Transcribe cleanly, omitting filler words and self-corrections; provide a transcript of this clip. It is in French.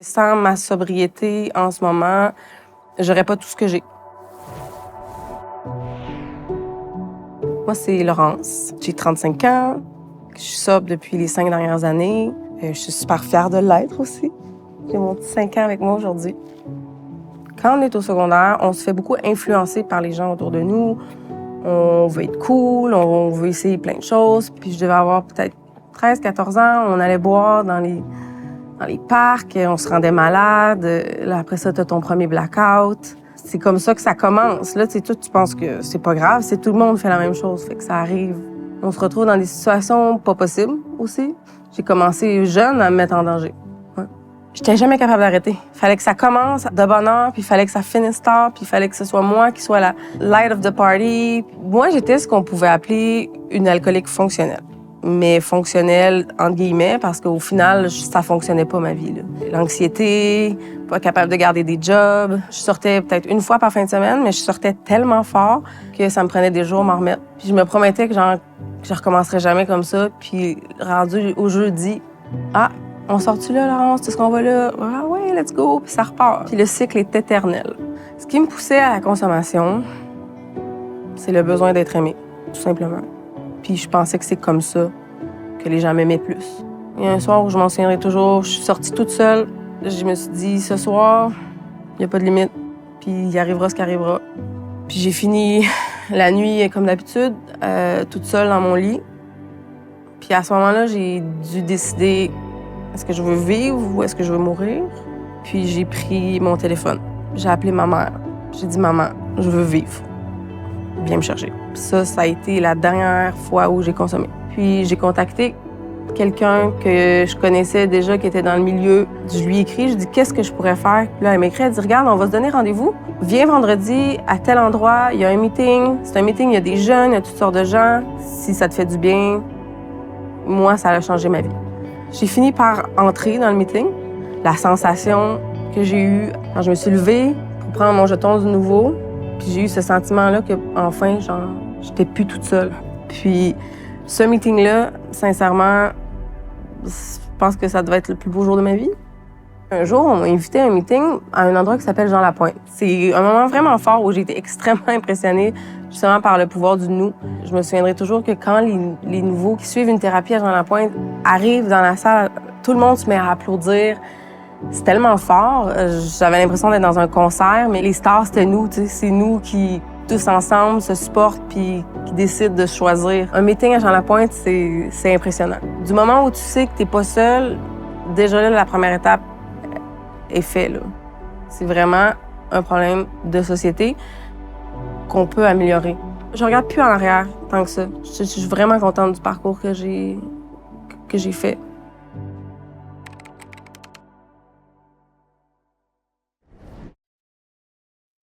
Sans ma sobriété en ce moment, j'aurais pas tout ce que j'ai. Moi, c'est Laurence. J'ai 35 ans. Je suis sobre depuis les 5 dernières années. Je suis super fière de l'être aussi. J'ai mon petit 5 ans avec moi aujourd'hui. Quand on est au secondaire, on se fait beaucoup influencer par les gens autour de nous. On veut être cool, on veut essayer plein de choses. Puis je devais avoir peut-être 13, 14 ans. On allait boire dans les parcs, on se rendait malade. Là, après ça, t'as ton premier blackout. C'est comme ça que ça commence. Là, tu penses que c'est pas grave, c'est tout le monde fait la même chose, fait que ça arrive. On se retrouve dans des situations pas possibles aussi. J'ai commencé jeune à me mettre en danger. Ouais. J'étais jamais capable d'arrêter. Fallait que ça commence de bonne heure, puis fallait que ça finisse tard, puis fallait que ce soit moi qui soit la light of the party. Moi, j'étais ce qu'on pouvait appeler une alcoolique fonctionnelle. Mais fonctionnelle, entre guillemets, parce qu'au final, ça fonctionnait pas, ma vie. L'anxiété, pas capable de garder des jobs. Je sortais peut-être une fois par fin de semaine, mais je sortais tellement fort que ça me prenait des jours à m'en remettre. Puis je me promettais que je recommencerais jamais comme ça. Puis rendu au jeudi, on sort-tu là, Laurence? Est-ce qu'on va là? Ah ouais, let's go! Puis ça repart. Puis le cycle est éternel. Ce qui me poussait à la consommation, c'est le besoin d'être aimé, tout simplement. Puis je pensais que c'est comme ça que les gens m'aimaient plus. Il y a un soir où je m'en souviendrai toujours, je suis sortie toute seule. Je me suis dit, ce soir, il n'y a pas de limite, puis il arrivera ce qui arrivera. Puis j'ai fini la nuit, comme d'habitude, toute seule dans mon lit. Puis à ce moment-là, j'ai dû décider, est-ce que je veux vivre ou est-ce que je veux mourir? Puis j'ai pris mon téléphone. J'ai appelé ma mère. J'ai dit, maman, je veux vivre. Viens me chercher. Ça a été la dernière fois où j'ai consommé. Puis j'ai contacté quelqu'un que je connaissais déjà, qui était dans le milieu. Je lui ai écrit, je dis qu'est-ce que je pourrais faire? Puis là, elle m'écrit, elle dit, regarde, on va se donner rendez-vous. Viens vendredi à tel endroit, il y a un meeting. C'est un meeting, il y a des jeunes, il y a toutes sortes de gens. Si ça te fait du bien, moi, ça a changé ma vie. J'ai fini par entrer dans le meeting. La sensation que j'ai eue quand je me suis levée pour prendre mon jeton du nouveau, puis j'ai eu ce sentiment-là que, enfin, j'étais plus toute seule. Puis ce meeting-là, sincèrement, je pense que ça devait être le plus beau jour de ma vie. Un jour, on m'a invité à un meeting à un endroit qui s'appelle Jean-Lapointe. C'est un moment vraiment fort où j'ai été extrêmement impressionnée, justement, par le pouvoir du nous. Je me souviendrai toujours que quand les nouveaux qui suivent une thérapie à Jean-Lapointe arrivent dans la salle, tout le monde se met à applaudir. C'est tellement fort. J'avais l'impression d'être dans un concert, mais les stars, c'était nous. C'est nous qui, tous ensemble, se supportent puis qui décident de choisir. Un meeting à Jean-Lapointe, c'est impressionnant. Du moment où tu sais que t'es pas seul, déjà là, la première étape est faite. C'est vraiment un problème de société qu'on peut améliorer. Je regarde plus en arrière tant que ça. Je suis vraiment contente du parcours que j'ai fait.